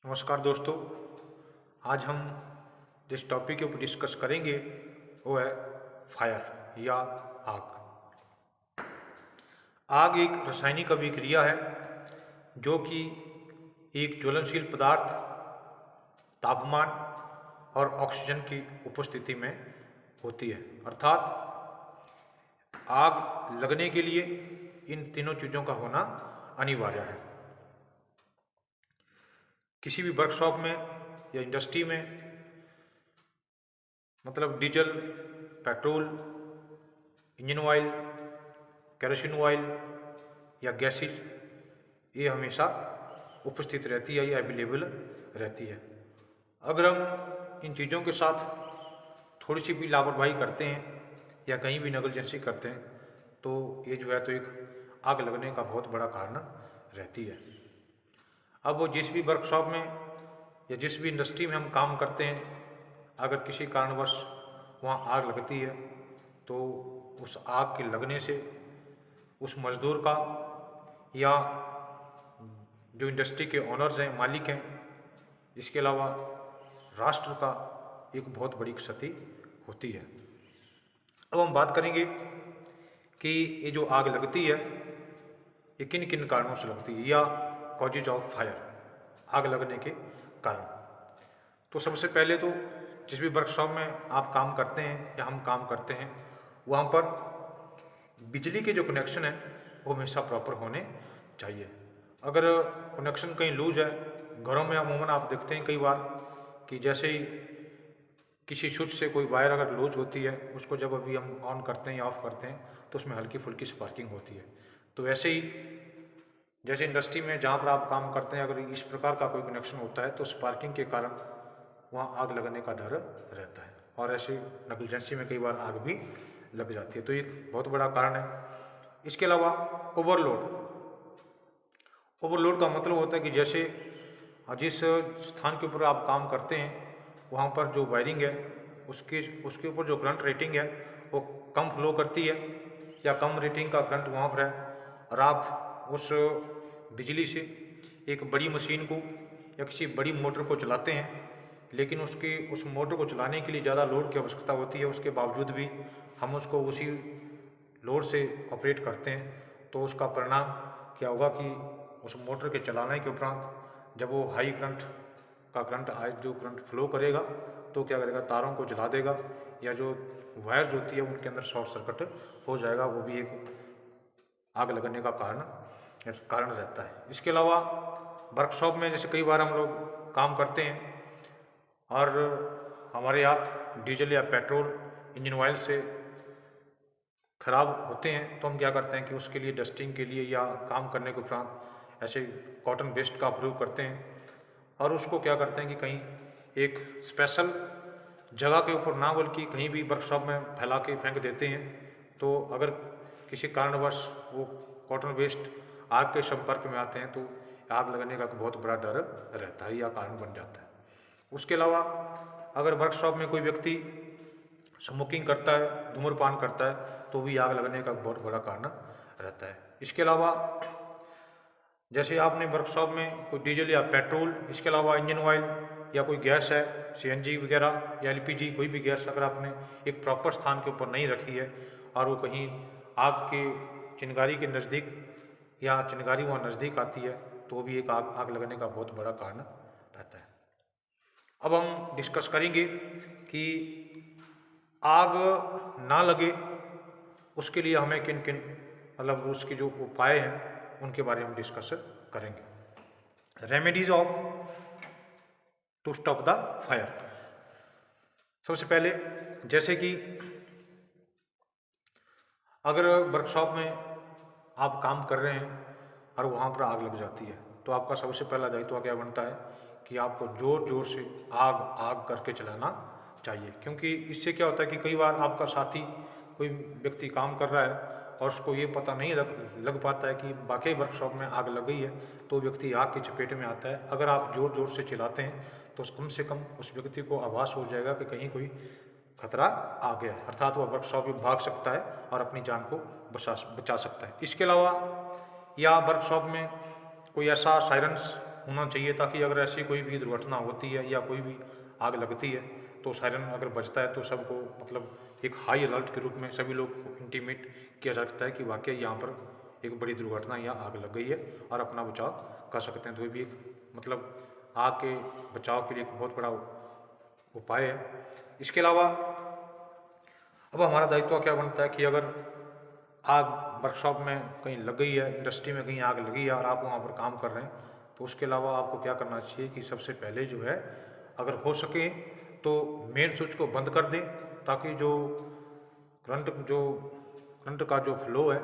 नमस्कार दोस्तों। आज हम जिस टॉपिक के ऊपर डिस्कस करेंगे वो है फायर या आग। आग एक रासायनिक अभिक्रिया है जो कि एक ज्वलनशील पदार्थ तापमान और ऑक्सीजन की उपस्थिति में होती है। अर्थात आग लगने के लिए इन तीनों चीज़ों का होना अनिवार्य है। किसी भी वर्कशॉप में या इंडस्ट्री में मतलब diesel, petrol, engine oil, kerosene oil या गैसेज ये हमेशा उपस्थित रहती है या अवेलेबल रहती है। अगर हम इन चीज़ों के साथ थोड़ी सी भी लापरवाही करते हैं या कहीं भी नेग्लिजेंसी करते हैं तो ये जो है तो एक आग लगने का बहुत बड़ा कारण रहती है। अब वो जिस भी वर्कशॉप में या जिस भी इंडस्ट्री में हम काम करते हैं, अगर किसी कारणवश वहाँ आग लगती है तो उस आग के लगने से उस मज़दूर का या जो इंडस्ट्री के ओनर्स हैं, मालिक हैं, इसके अलावा राष्ट्र का एक बहुत बड़ी क्षति होती है। अब हम बात करेंगे कि ये जो आग लगती है ये किन किन कारणों से लगती है या कॉजेज ऑफ फायर, आग लगने के कारण। तो सबसे पहले तो जिस भी वर्कशॉप में आप काम करते हैं या हम काम करते हैं वहाँ पर बिजली के जो कनेक्शन है वो हमेशा प्रॉपर होने चाहिए। अगर कनेक्शन कहीं लूज है, घरों में अमूमन आप देखते हैं कई बार कि जैसे ही किसी स्विच से कोई वायर अगर लूज होती है उसको जब अभी हम ऑन करते हैं या ऑफ करते हैं तो उसमें हल्की फुल्की स्पार्किंग होती है। तो वैसे ही जैसे इंडस्ट्री में जहाँ पर आप काम करते हैं अगर इस प्रकार का कोई कनेक्शन होता है तो स्पार्किंग के कारण वहाँ आग लगने का डर रहता है और ऐसी नेग्लिजेंसी में कई बार आग भी लग जाती है। तो एक बहुत बड़ा कारण है। इसके अलावा ओवरलोड का मतलब होता है कि जैसे जिस स्थान के ऊपर आप काम करते हैं वहाँ पर जो वायरिंग है उसके ऊपर जो करंट रेटिंग है वो कम फ्लो करती है या कम रेटिंग का करंट वहाँ पर है और आप उस बिजली से एक बड़ी मशीन को या किसी बड़ी मोटर को चलाते हैं, लेकिन उस मोटर को चलाने के लिए ज़्यादा लोड की आवश्यकता होती है। उसके बावजूद भी हम उसको उसी लोड से ऑपरेट करते हैं तो उसका परिणाम क्या होगा कि उस मोटर के चलाने के उपरांत जब वो हाई करंट जो करंट फ्लो करेगा तो क्या करेगा, तारों को जला देगा या जो वायर्स होती है उनके अंदर शॉर्ट सर्किट हो जाएगा। वो भी एक आग लगने का कारण रहता है। इसके अलावा वर्कशॉप में जैसे कई बार हम लोग काम करते हैं और हमारे हाथ डीजल या पेट्रोल इंजन ऑयल से ख़राब होते हैं तो हम क्या करते हैं कि उसके लिए डस्टिंग के लिए या काम करने के उपरांत ऐसे कॉटन वेस्ट का प्रयोग करते हैं और उसको क्या करते हैं कि कहीं एक स्पेशल जगह के ऊपर ना बल्कि कहीं भी वर्कशॉप में फैला के फेंक देते हैं। तो अगर किसी कारणवश वो कॉटन वेस्ट आग के संपर्क में आते हैं तो आग लगने का बहुत बड़ा डर रहता है या कारण बन जाता है। उसके अलावा अगर वर्कशॉप में कोई व्यक्ति स्मोकिंग करता है, धूम्रपान करता है तो भी आग लगने का बहुत बड़ा कारण रहता है। इसके अलावा जैसे आपने वर्कशॉप में कोई डीजल या पेट्रोल, इसके अलावा इंजन ऑयल या कोई गैस है, सीएनजी वगैरह या एलपीजी, कोई भी गैस अगर आपने एक प्रॉपर स्थान के ऊपर नहीं रखी है और वो कहीं आग के चिंगारी के नज़दीक या चिंगारी वहाँ नज़दीक आती है तो भी एक आग लगने का बहुत बड़ा कारण रहता है। अब हम डिस्कस करेंगे कि आग ना लगे उसके लिए हमें किन किन मतलब उसके जो उपाय हैं उनके बारे में हम डिस्कस करेंगे। Remedies of to stop the fire. सबसे पहले जैसे कि अगर वर्कशॉप में आप काम कर रहे हैं और वहाँ पर आग लग जाती है तो आपका सबसे पहला दायित्व क्या बनता है कि आपको ज़ोर ज़ोर से आग करके चलाना चाहिए। क्योंकि इससे क्या होता है कि कई बार आपका साथी कोई व्यक्ति काम कर रहा है और उसको ये पता नहीं लग पाता है कि वाकई वर्कशॉप में आग लग गई है तो व्यक्ति आग की चपेट में आता है। अगर आप ज़ोर ज़ोर से चिल्लाते हैं तो कम से कम उस व्यक्ति को आभास हो जाएगा कि कहीं कोई खतरा आ गया, अर्थात वह वर्कशॉप में भाग सकता है और अपनी जान को बचा सकता है। इसके अलावा या वर्कशॉप में कोई ऐसा सायरन्स होना चाहिए, ताकि अगर ऐसी कोई भी दुर्घटना होती है या कोई भी आग लगती है तो सायरन अगर बजता है तो सबको मतलब एक हाई अलर्ट के रूप में सभी लोग को इंटीमेट किया जा सकता है कि वाकई यहाँ पर एक बड़ी दुर्घटना या आग लग गई है और अपना बचाव कर सकते हैं। तो ये भी एक मतलब आग के बचाव के लिए एक बहुत बड़ा उपाय है। इसके अलावा अब हमारा दायित्व क्या बनता है कि अगर आग वर्कशॉप में कहीं लग गई है, इंडस्ट्री में कहीं आग लगी है और आप वहाँ पर काम कर रहे हैं, तो उसके अलावा आपको क्या करना चाहिए कि सबसे पहले जो है अगर हो सके तो मेन स्विच को बंद कर दें, ताकि जो करंट का जो फ्लो है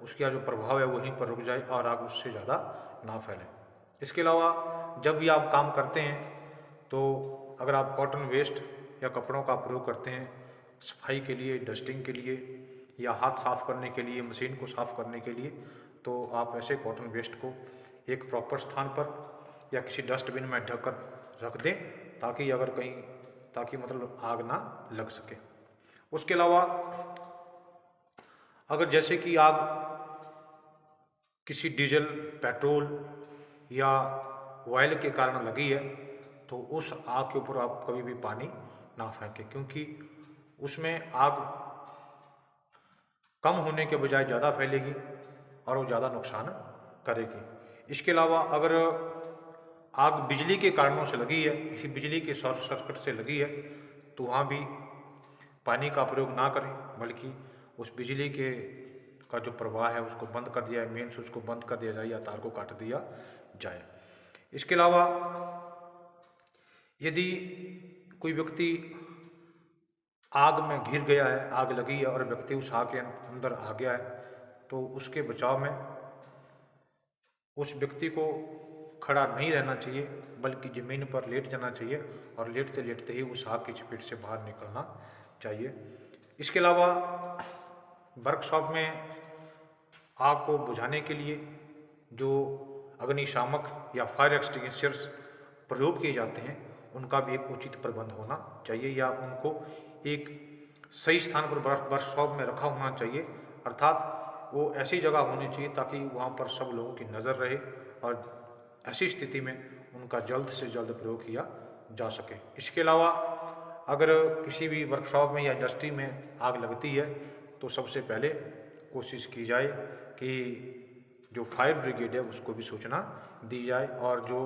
उसका जो प्रभाव है वहीं पर रुक जाए और आग उससे ज़्यादा ना फैले। इसके अलावा जब भी आप काम करते हैं तो अगर आप कॉटन वेस्ट या कपड़ों का प्रयोग करते हैं सफाई के लिए, डस्टिंग के लिए या हाथ साफ करने के लिए, मशीन को साफ करने के लिए, तो आप ऐसे कॉटन वेस्ट को एक प्रॉपर स्थान पर या किसी डस्टबिन में ढक कर रख दें, ताकि मतलब आग ना लग सके। उसके अलावा अगर जैसे कि आग किसी डीजल, पेट्रोल या ऑयल के कारण लगी है तो उस आग के ऊपर आप कभी भी पानी ना फेंकें, क्योंकि उसमें आग कम होने के बजाय ज़्यादा फैलेगी और वो ज़्यादा नुकसान करेगी। इसके अलावा अगर आग बिजली के कारणों से लगी है, किसी बिजली के शॉर्ट सर्किट से लगी है, तो वहाँ भी पानी का प्रयोग ना करें, बल्कि उस बिजली के का जो प्रवाह है उसको बंद कर दिया जाए, मेन स्विच को बंद कर दिया जाए या तार को काट दिया जाए। इसके अलावा यदि कोई व्यक्ति आग में घिर गया है, आग लगी है और व्यक्ति उस आग के अंदर आ गया है, तो उसके बचाव में उस व्यक्ति को खड़ा नहीं रहना चाहिए, बल्कि ज़मीन पर लेट जाना चाहिए और लेटते लेटते ही उस आग की चपेट से बाहर निकलना चाहिए। इसके अलावा वर्कशॉप में आग को बुझाने के लिए जो अग्निशामक या फायर एक्सटिंग्विशर्स प्रयोग किए जाते हैं उनका भी एक उचित प्रबंध होना चाहिए, या उनको एक सही स्थान पर वर्कशॉप में रखा होना चाहिए, अर्थात वो ऐसी जगह होनी चाहिए ताकि वहाँ पर सब लोगों की नज़र रहे और ऐसी स्थिति में उनका जल्द से जल्द प्रयोग किया जा सके। इसके अलावा अगर किसी भी वर्कशॉप में या इंडस्ट्री में आग लगती है तो सबसे पहले कोशिश की जाए कि जो फायर ब्रिगेड है उसको भी सूचना दी जाए और जो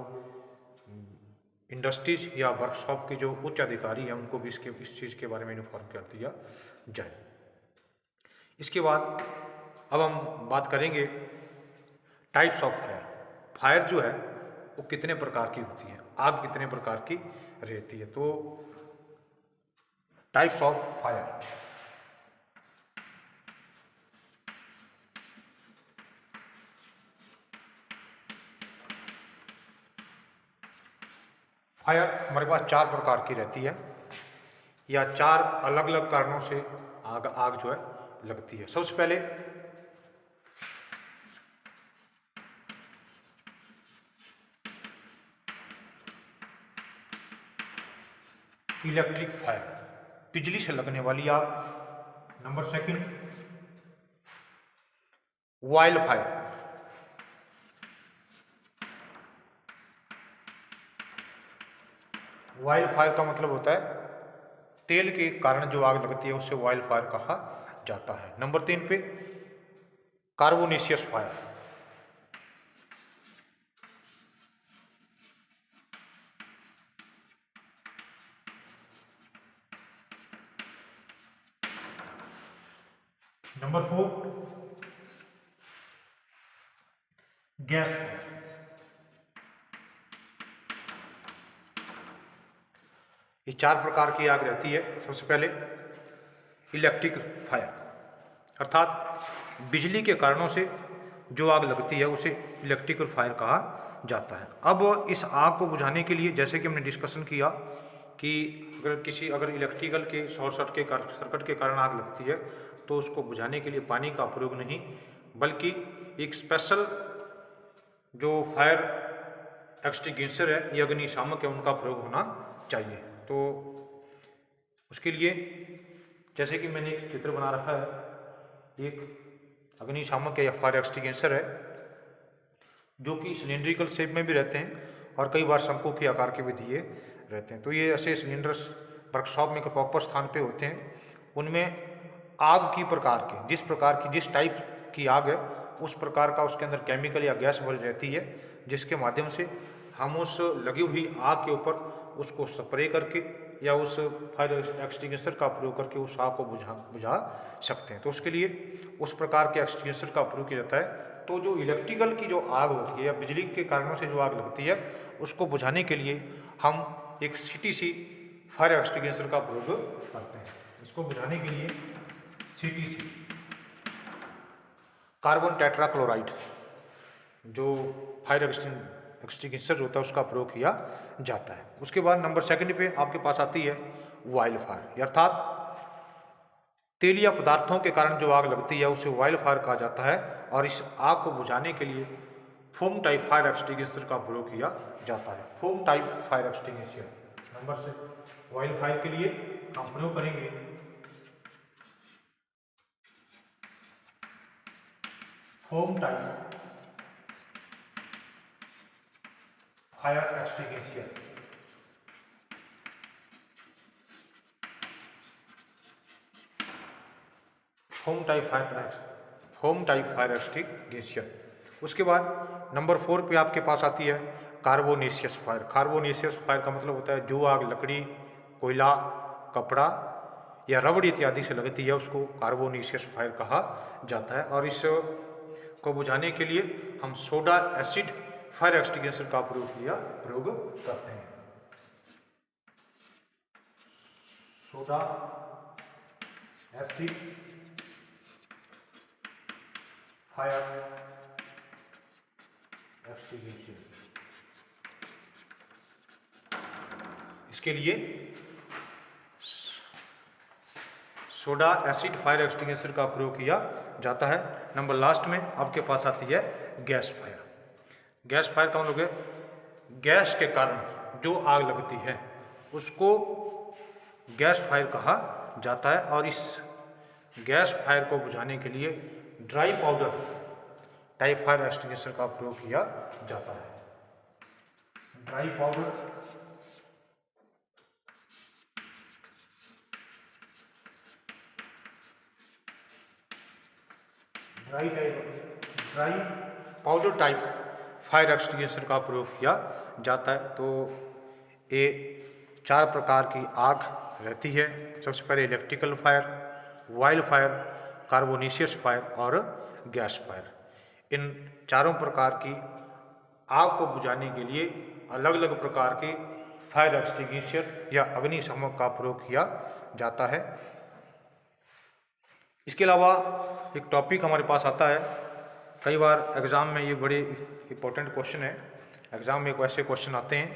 इंडस्ट्रीज या वर्कशॉप के जो उच्च अधिकारी हैं उनको भी इस चीज़ के बारे में इन्फॉर्म कर दिया जाए। इसके बाद अब हम बात करेंगे टाइप्स ऑफ फायर। फायर जो है वो कितने प्रकार की होती है, आग कितने प्रकार की रहती है। तो टाइप्स ऑफ फायर, फायर हमारे पास 4 प्रकार की रहती है या 4 अलग अलग कारणों से आग जो है लगती है। सबसे पहले इलेक्ट्रिक फायर, बिजली से लगने वाली आग। Number second wild fire, wild fire का मतलब होता है तेल के कारण जो आग लगती है उससे वाइल्ड फायर कहा जाता है। नंबर 3 पे carbonaceous fire, number 4 gas fire. ये 4 प्रकार की आग रहती है। सबसे पहले इलेक्ट्रिक फायर, अर्थात बिजली के कारणों से जो आग लगती है उसे इलेक्ट्रिकल फायर कहा जाता है। अब इस आग को बुझाने के लिए जैसे कि हमने डिस्कशन किया कि अगर इलेक्ट्रिकल के शॉर्ट सर्किट के कारण आग लगती है तो उसको बुझाने के लिए पानी का प्रयोग नहीं, बल्कि एक स्पेशल जो फायर एक्सटिंग्विशर है या अग्निशामक है उनका प्रयोग होना चाहिए। तो उसके लिए जैसे कि मैंने एक चित्र बना रखा है, एक अग्निशामक है या फायर एक्सटिंग्विशर है जो कि सिलेंड्रिकल शेप में भी रहते हैं और कई बार शंकु के आकार के भी दिए रहते हैं। तो ये ऐसे सिलेंडर्स वर्कशॉप में प्रॉपर स्थान पे होते हैं। उनमें आग की प्रकार के जिस प्रकार की जिस टाइप की आग है उस प्रकार का उसके अंदर केमिकल या गैस भरी रहती है, जिसके माध्यम से हम उस लगी हुई आग के ऊपर उसको स्प्रे करके या उस फायर एक्सटिंग्विशर का प्रयोग करके उस आग को बुझा सकते हैं। तो उसके लिए उस प्रकार के एक्सटिंग्विशर का प्रयोग किया जाता है। तो जो इलेक्ट्रिकल की जो आग होती है या बिजली के कारणों से जो आग लगती है उसको बुझाने के लिए हम एक CTC फायर एक्सटिंग्विशर का प्रयोग करते हैं। इसको बुझाने के लिए CTC कार्बन टेट्राक्लोराइड जो फायर एक्सटिंग्विशर होता है उसका प्रयोग किया जाता है। उसके बाद नंबर 2 पे आपके पास आती है वाइल्ड फायर, अर्थात तेलीय पदार्थों के कारण जो आग लगती है उसे वाइल्ड फायर कहा जाता है। और इस आग को बुझाने के लिए फोम टाइप फायर एक्सटिंग्विशर का प्रयोग किया जाता है। Foam type fire extinguisher number से वाइल्ड फायर के लिए हम प्रयोग करेंगे foam type fire extinguisher. Foam type fire extinguisher. उसके बाद नंबर 4 पे आपके पास आती है कार्बोनेशियस फायर। कार्बोनेशियस फायर का मतलब होता है जो आग लकड़ी, कोयला, कपड़ा या रबड़ इत्यादि से लगती है उसको कार्बोनेशियस फायर कहा जाता है। और इस को बुझाने के लिए हम सोडा एसिड फायर एक्सटिंग्विशर का प्रयोग करते हैं। Soda acid fire extinguisher. इसके लिए सोडा एसिड फायर एक्सटिंग्विशर का प्रयोग किया जाता है। नंबर लास्ट में आपके पास आती है गैस फायर। गैस फायर का मतलब है गैस के कारण जो आग लगती है उसको गैस फायर कहा जाता है। और इस गैस फायर को बुझाने के लिए dry powder type fire extinguisher का प्रयोग किया जाता है। Dry powder type fire extinguisher का प्रयोग किया जाता है। तो ये 4 प्रकार की आग रहती है। सबसे पहले electrical fire, wild fire, carbonaceous fire और गैस फायर। इन चारों प्रकार की आग को बुझाने के लिए अलग अलग प्रकार के फायर एक्सटिंग्विशर या अग्निशमक का प्रयोग किया जाता है। इसके अलावा एक टॉपिक हमारे पास आता है, कई बार एग्ज़ाम में ये बड़े इम्पोर्टेंट क्वेश्चन है। एग्ज़ाम में एक ऐसे क्वेश्चन आते हैं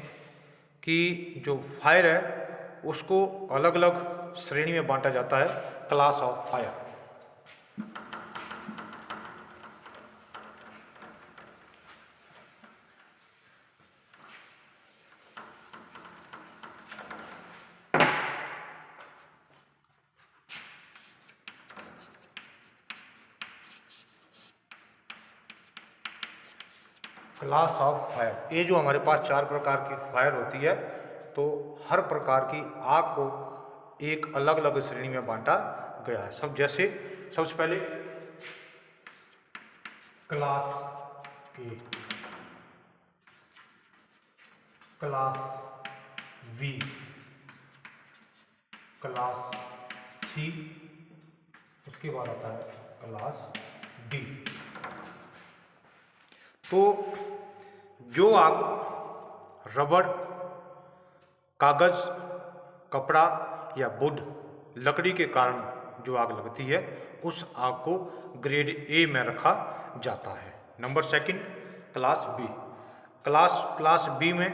कि जो फायर है उसको अलग अलग श्रेणी में बांटा जाता है, class of fire. Class of fire, ये जो हमारे पास 4 प्रकार की फायर होती है तो हर प्रकार की आग को एक अलग अलग श्रेणी में बांटा गया है। जैसे सबसे पहले class A, class B, class C, उसके बाद आता है क्लास डी। तो जो आग रबड़, कागज, कपड़ा या वुड लकड़ी के कारण जो आग लगती है उस आग को ग्रेड ए में रखा जाता है। Number 2 class B. Class B में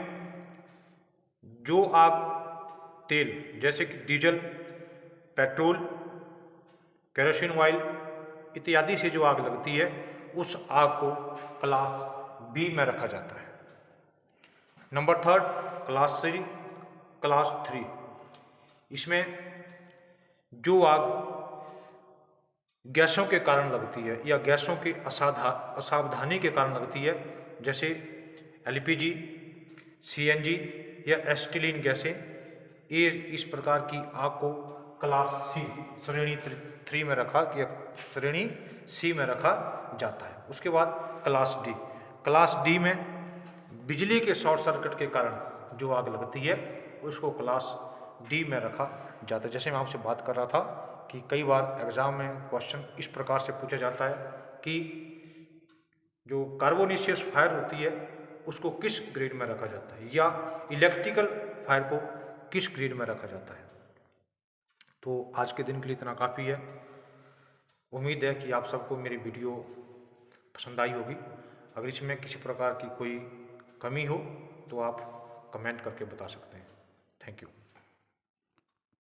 जो आग तेल जैसे कि डीजल, पेट्रोल, केरोसिन ऑयल इत्यादि से जो आग लगती है उस आग को क्लास बी में रखा जाता है। नंबर 3 क्लास 3, इसमें जो आग गैसों के कारण लगती है या गैसों की असावधानी के कारण लगती है जैसे LPG, CNG या एसिटिलीन गैसें, ये इस प्रकार की आग को क्लास C श्रेणी 3 में रखा या श्रेणी C में रखा जाता है। उसके बाद क्लास D में बिजली के शॉर्ट सर्किट के कारण जो आग लगती है उसको क्लास D में रखा जाता है। जैसे मैं आपसे बात कर रहा था कि कई बार एग्जाम में क्वेश्चन इस प्रकार से पूछा जाता है कि जो कार्बोनेशियस फायर होती है उसको किस ग्रेड में रखा जाता है, या इलेक्ट्रिकल फायर को किस ग्रेड में रखा जाता है। तो आज के दिन के लिए इतना काफ़ी है। उम्मीद है कि आप सबको मेरी वीडियो पसंद आई होगी। अगर इसमें किसी प्रकार की कोई कमी हो तो आप कमेंट करके बता सकते हैं। Thank you.